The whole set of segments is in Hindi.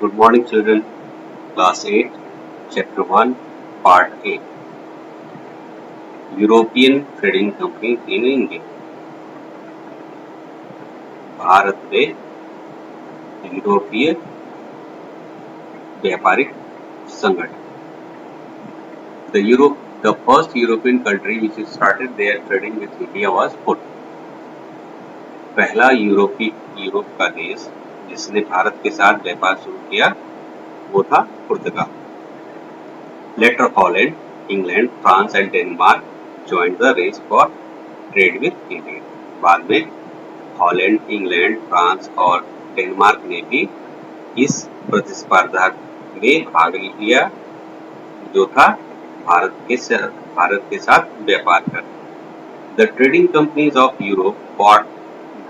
Good morning, children. Class 8, Chapter 1, Part A. European Trading Company in India. Bharat में यूरोपीय व्यापारिक संगठन. The first European country which started their trading with India was Portugal. पहला यूरोप का देश जिसने भारत के साथ व्यापार शुरू किया वो था पुर्तगाल. Later Holland, England, France and Denmark joined the race for trade with India. बाद में हॉलैंड, इंग्लैंड, फ्रांस और डेनमार्क ने भी इस प्रतिस्पर्धा में भाग लिया जो था भारत के साथ व्यापार करना. The trading companies of Europe bought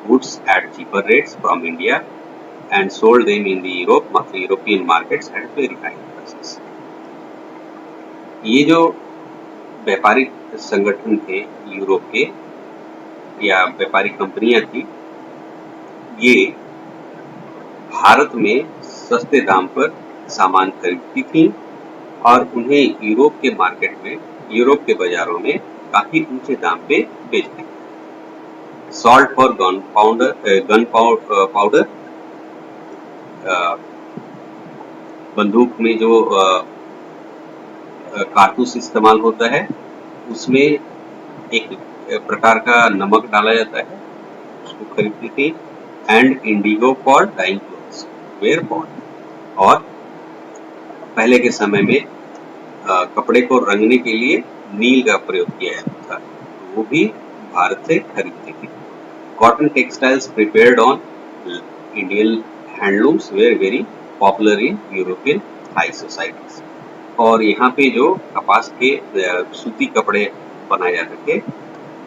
goods at cheaper rates from India and sold them in the European markets at very high prices. ये जो व्यापारिक संगठन थे यूरोप के या व्यापारिक कंपनियां थी, ये भारत में सस्ते दाम पर सामान खरीदती थी और उन्हें यूरोप के मार्केट में, यूरोप के बाजारों में काफी ऊंचे दाम पे बेचती थी. सॉल्ट फॉर गन पाउडर, बंदूक में जो कारतूस इस्तेमाल होता है उसमें एक प्रकार का नमक डाला जाता है, उसको खरीदती थी. And indigo for dyeing clothes were bond, और पहले के समय में कपड़े को रंगने के लिए नील का प्रयोग किया जाता था, वो भी भारत से खरीदती थी. Cotton textiles prepared on Indian handlooms were very popular in European high societies. और यहाँ पे जो कपास के सूती कपड़े बनाए जाते थे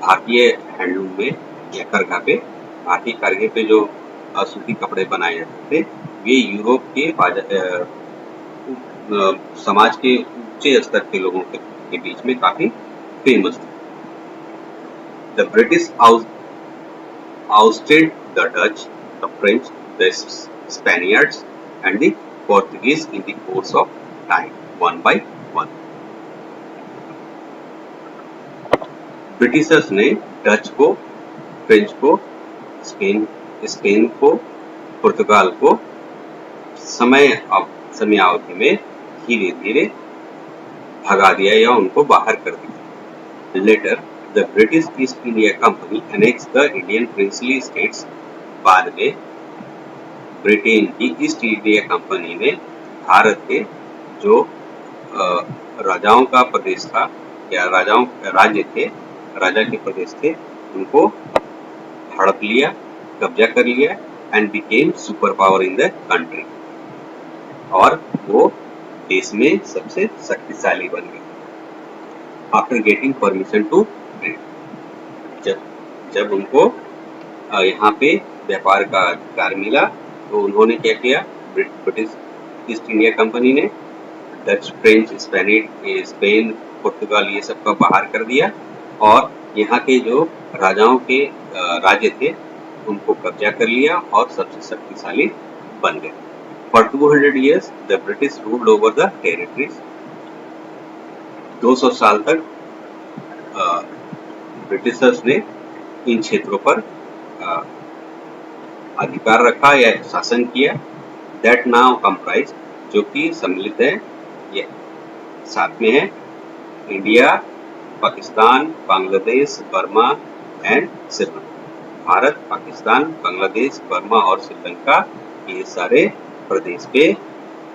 भारतीय हैंडलूम में या करघा पे, भारतीय करघे पे जो सूती कपड़े बनाए जाते थे वे यूरोप के समाज के ऊंचे स्तर के लोगों के बीच में काफी फेमस थे. The British ousted the Dutch, the French, the Spaniards and the Portuguese in the course of time, one by one. Britishers ने डच को, फ्रेंच को, स्पेन को, पुर्तगाल को समयावधि में धीरे धीरे भगा दिया या उनको बाहर कर दिया. Later the British East India Company annexed the Indian princely states. बाद में ब्रिटेन की ईस्ट इंडिया कंपनी ने भारत के जो राजाओं का प्रदेश था या राज्य थे, राजा के प्रदेश थे, उनको हड़प लिया, कब्जा कर लिया and became super power in the country, और वो देश में सबसे शक्तिशाली बन गए. After getting permission to trade, जब उनको यहाँ पे व्यापार का अधिकार मिला तो उन्होंने क्या किया, ब्रिटिश ईस्ट इंडिया कंपनी ने डच, फ्रेंच, स्पेन, पुर्तगाल ये सब का बाहर कर दिया और यहाँ के जो राजाओं के राज्य थे उनको कब्जा कर लिया और सबसे शक्तिशाली बन गए. For 200 years, the British ruled over the territories. 200 साल तक ब्रिटिशर्स ने इन क्षेत्रों पर अधिकार रखा या शासन किया. That now comprise, जो कि सम्मिलित है, ये साथ में है India, Pakistan, Bangladesh, Burma and Sri Lanka. Bharat, Pakistan, Bangladesh, Burma और श्रीलंका ये सारे प्रदेश पे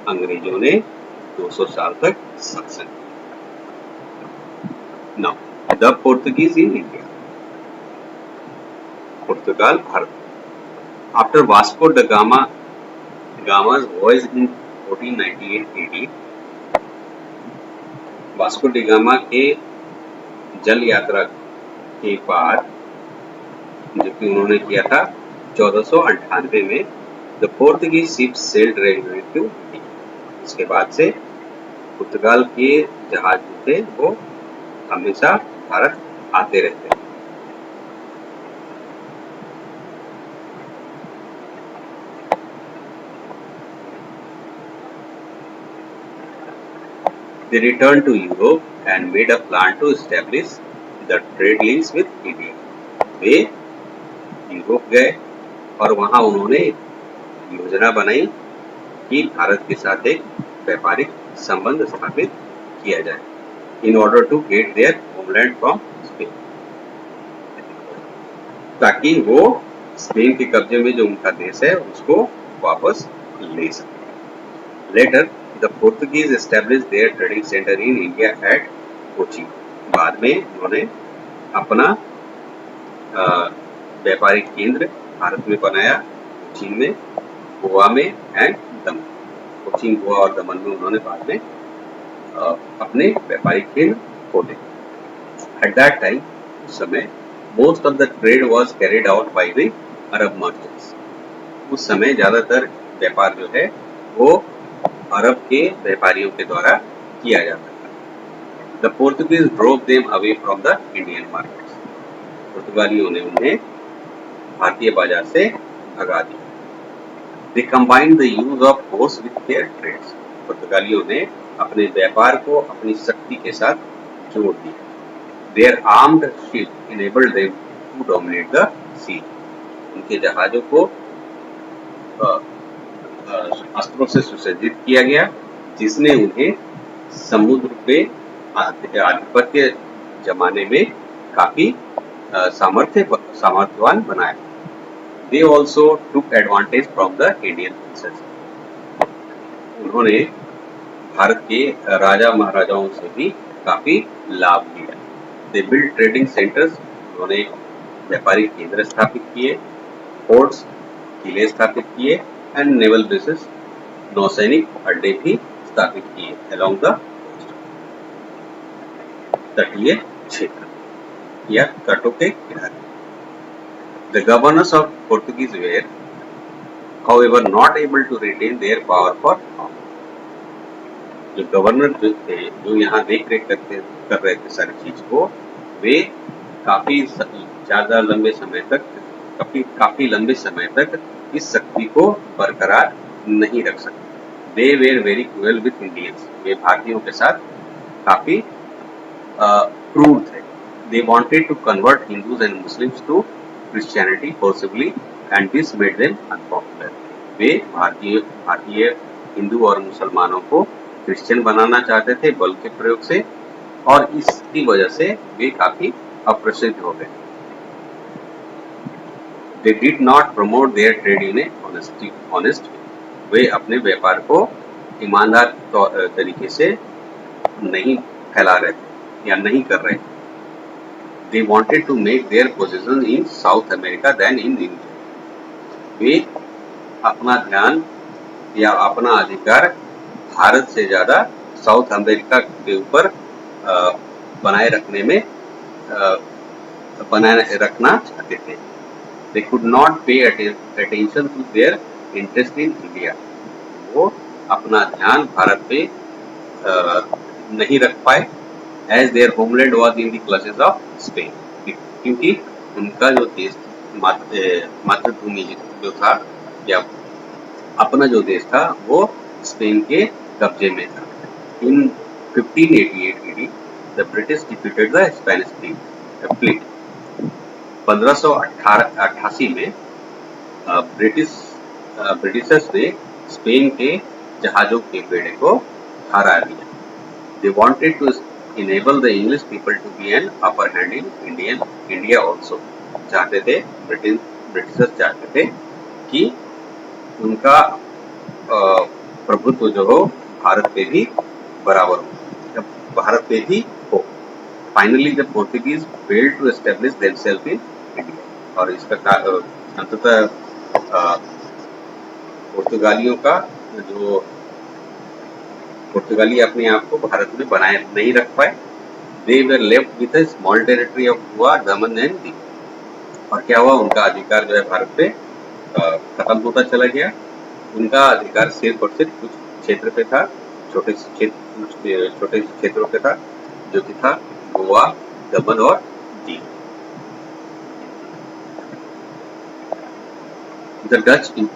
अंग्रेजों ने 200 साल तक शासन किया. Now the Portuguese in India. Portugal Bharat. After Vasco da गामा's voyage in 1498 AD, Vasco D gamma के जल यात्रा के बाद जो कि उन्होंने किया था 1498 में, the Portuguese ships sailed regularly to India. इसके बाद से पुर्तगाल के जहाज थे वो हमेशा भारत आते रहते हैं. They returned to Europe and made a plan to establish the trade links with India. Way Europe गए और वहां उन्होंने योजना बनाई कि भारत के साथ एक व्यापारिक संबंध स्थापित किया जाए in order to get their homeland from Spain, ताकि वो स्पेन के कब्जे में जो उनका देश है उसको वापस ले सके। Later the Portuguese establish their trading centre in India at Kochi. बाद में उन्होंने अपना व्यापारिक केंद्र भारत में बनाया, कोचीन में, गोवा में एंड दमन। कोचीन, गोवा और दमन में उन्होंने बाद में अपने व्यापारिक केंद्र खोले। एट दैट टाइम, उस समय most of the trade was carried out by the Arab merchants. उस समय ज्यादातर व्यापार जो है वो अरब के व्यापारियों के द्वारा किया जाता था। The Portuguese drove them away from the Indian markets. पुर्तगालियों ने उन्हें भारतीय बाजार से भगा दिया। They combined the use of force with their trades. पुर्तगालियों ने अपने व्यापार को अपनी शक्ति के साथ जोड़ दिया। Their armed ship enabled them to dominate the sea. उनके जहाजों को अस्त्रों से सुसज्जित किया गया, जिसने उन्हें समुद्र पे आधिपत्य जमाने में काफी सामर्थ्यवान बनाया। They also took advantage from the Indian princes. उन्होंने भारत के राजा महाराजाओं से भी काफी लाभ लिया। They built trading centers. उन्होंने व्यापारिक केंद्र स्थापित किए, फोर्ट्स, किले स्थापित किए एंड नेवल बेसेस, नौसैनिक अड्डे भी स्थापित किए अलोंग द तटीय क्षेत्र या तटों के किनारे। The governors of Portuguese were, however, not able to retain their power for long. जो गवर्नर जो थे, जो यहाँ देख रेख कर रहे थे सारी चीज को, वे काफी लंबे समय तक इस शक्ति को बरकरार नहीं रख सकते। They were very cruel with Indians. वे भारतीयों के साथ काफी क्रूर थे। They wanted to convert Hindus and Muslims to Christianity forcibly, and this made them unpopular. वे भारतीय हिंदू और मुसलमानों को क्रिश्चियन बनाना चाहते थे बल के प्रयोग से, और इसकी वजह से वे काफी अप्रसिद्ध हो गए। They did not promote their trade in a honest way. वे अपने व्यापार को ईमानदार तरीके से नहीं फैला रहे थे या नहीं कर रहे थे। They wanted to make their position in South America than in India. वे अपना ध्यान या अपना अधिकार भारत से ज्यादा साउथ अमेरिका के ऊपर बनाए रखना चाहते थे। They could not pay attention to their interest in India. वो अपना ध्यान भारत पे नहीं रख पाए, as their homeland was in the clutches of Spain. क्योंकि उनका जो देश मातृभूमि जो था या अपना जो देश था वो स्पेन के कब्जे में था। In 1588 AD, the British defeated the Spanish fleet. 1588 में ब्रिटिशर्स ने स्पेन के जहाजों के बेड़े को हरा दिया। They wanted to enable the English people to be an upper hand in India also. चाहते थे, ब्रिटिशर्स चाहते थे कि उनका प्रभुत्व जो हो भारत पे भी बराबर हो, भारत पे भी हो। Finally, the Portuguese failed to establish themselves in India. और इसका अंततः पुर्तगाली अपने आप को भारत में बनाए नहीं रख पाए। They were left with a small territory of Goa, Daman and Diu. और क्या हुआ, उनका अधिकार जो है भारत पे खत्म होता चला गया। उनका अधिकार सिर्फ और सिर्फ कुछ क्षेत्र पे था, छोटे क्षेत्रों पे था, जो कि था गोवा, दमन और Diu. The Dutch in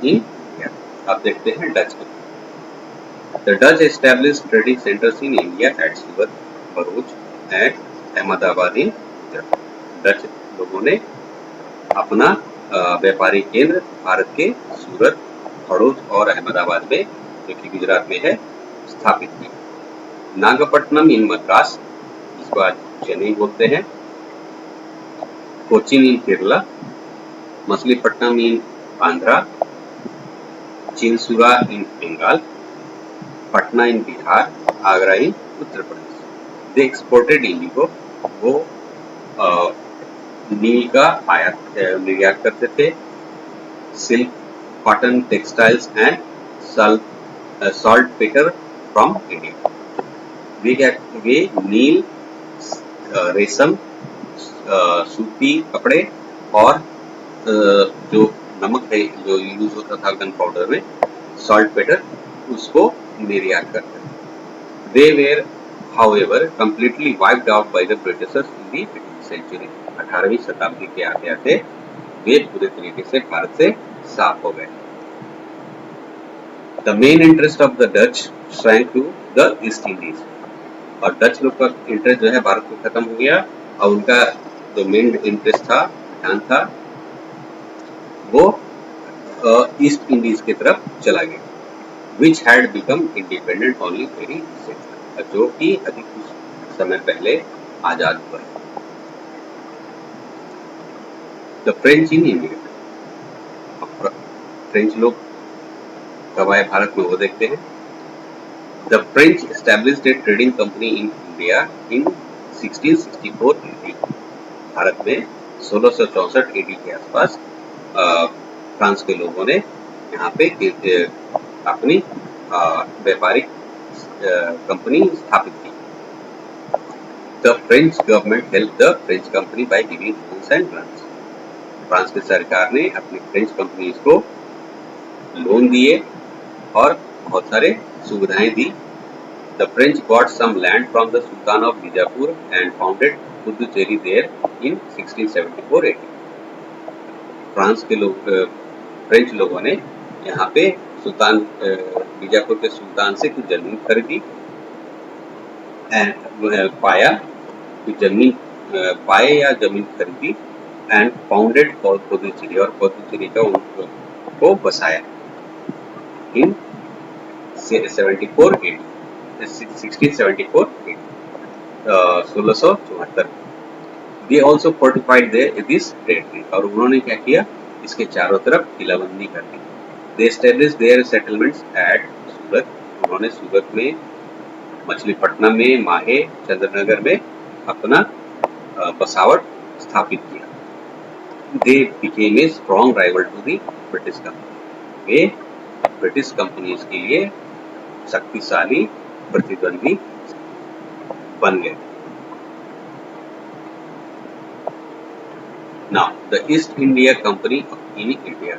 India. आप देखते हैं Dutch The Dutch established trading centers in India at Surat, Bharuch and Ahmedabad in Gujarat. Dutch लोगों ने अपना व्यापारिक केंद्र भारत के सूरत, भरूच और अहमदाबाद में, जो कि गुजरात में है, स्थापित किया। नागपट्टनम इन मद्रास, जिसको आज चेन्नई बोलते हैं, Cochin in Kerala, Machilipatnam in Andhra, Chinsura in Bengal, Patna in Bihar, Agra in Uttar Pradesh. They exported indigo, वो नील का निर्यात करते थे। Silk, cotton, textiles and salt pepper from India. वे नील, रेशम, सूती कपड़े और जो नमक है जो यूज होता था गन पाउडर में, सॉल्ट पेपर, उसको निर्यात करते थे। They were however completely wiped out by the Britishers in the 15th century. 18वीं शताब्दी के आते आते वे पूरे तरीके से भारत से साफ हो गए। The main interest of the Dutch shrank to the East Indies, और डच लोग का इंटरेस्ट जो है भारत को खत्म हो गया और उनका जो मेन इंटरेस्ट था, ध्यान था, वो ईस्ट इंडीज की तरफ चला गया, which had become independent only very recently, जो कि अभी कुछ समय पहले आजाद हुआ है। The French in India, French लोग कब आए भारत में वो देखते हैं। The French established A trading company in India in 1664 AD। Bharat में 1664 AD के आसपास फ्रांस के लोगों ने यहाँ पे अपनी व्यापारिक कंपनी स्थापित की। The French government help the French company by giving loans and grants. France की सरकार ने अपनी फ्रेंच कंपनीज को लोन दिए और बहुत सारे सुविधाएं दी। The French got some land from the Sultan of Bijapur and founded Puducherry there in 1674 AD। France के लोग, फ्रेंच लोगों ने यहाँ पे सुल्तान बीजापुर के सुल्तान से कुछ जमीन खरीदी एंड पाए या जमीन खरीदी एंड फाउंडेड पुदुचेरी, और पुदुचेरी का उनको बसाया इन 1674 AD। 1674। They also fortified this territory, और उन्होंने क्या किया, इसके चारों तरफ किलाबंदी कर दी। They established their settlements at सूरत, उन्होंने सूरत में, मछलीपट्टनम में, माहे, चंद्रनगर में अपना बसावट स्थापित किया। They became a strong rival to the British company, way British companies के लिए शक्तिशाली प्रतिद्वंदी बन गए। Now, the East India Company in India,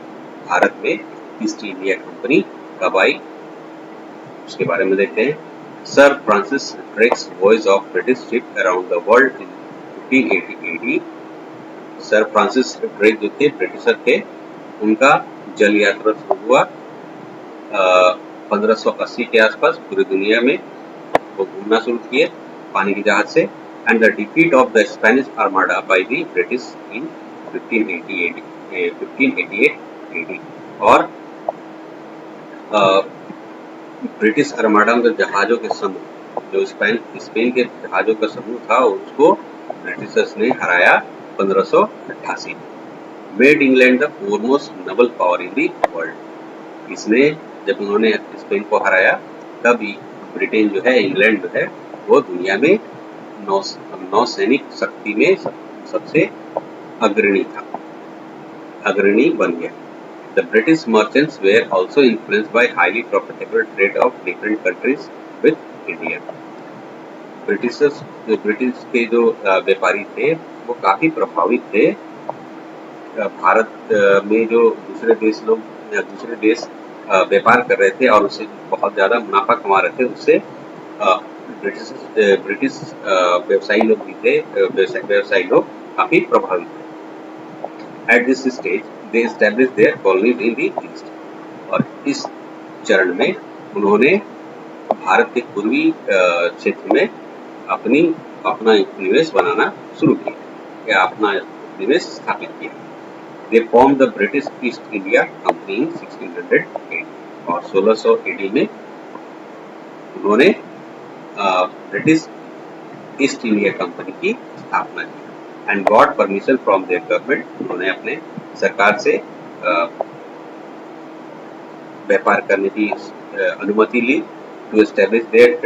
Bharat में ईस्ट इंडिया कंपनी कब आई, उसके बारे में देखते हैं। Sir Francis ड्रेक्स voyage of British ship around the world in 1580 AD। Sir Francis Drake जो थे ब्रिटिशर थे, उनका जल यात्रा शुरू हुआ 1580 के आसपास पूरी दुनिया में वो घूमना शुरू किए पानी के जहाज से। And the defeat of the Spanish armada by the British in 1588 AD, और ब्रिटिश आर्माडा में जहाजों के समूह, जो स्पेन के जहाजों का समूह था, उसको ब्रिटिशर्स ने हराया 1588 में। Made England the foremost naval power in the world. इसने, जब उन्होंने स्पेन को हराया, तब ब्रिटेन जो है, इंग्लैंड जो है, वो दुनिया में नौसैनिक शक्ति में सबसे अग्रणी बन गया। The British merchants were also influenced by highly profitable trade of different countries with India. British के जो व्यापारी थे वो काफी प्रभावित थे भारत में जो दूसरे देश व्यापार कर रहे थे और उससे बहुत ज्यादा मुनाफा कमा रहे थे, उससे ब्रिटिश व्यवसायी लोग भी थे, व्यवसायी लोग काफी प्रभावित थे। At this stage, they established their colonies in the east, और इस चरण में उन्होंने भारत के पूर्वी क्षेत्र में अपना निवेश बनाना शुरू किया या अपना निवेश स्थापित किया। They form the British East India company इन 1680 और 1680 में उन्होंने ब्रिटिश ईस्ट इंडिया कंपनी की स्थापना की and got permission from there government. उन्होंने अपने सरकार से व्यापार करने की अनुमति ली टू एस्टेब्लिश देयर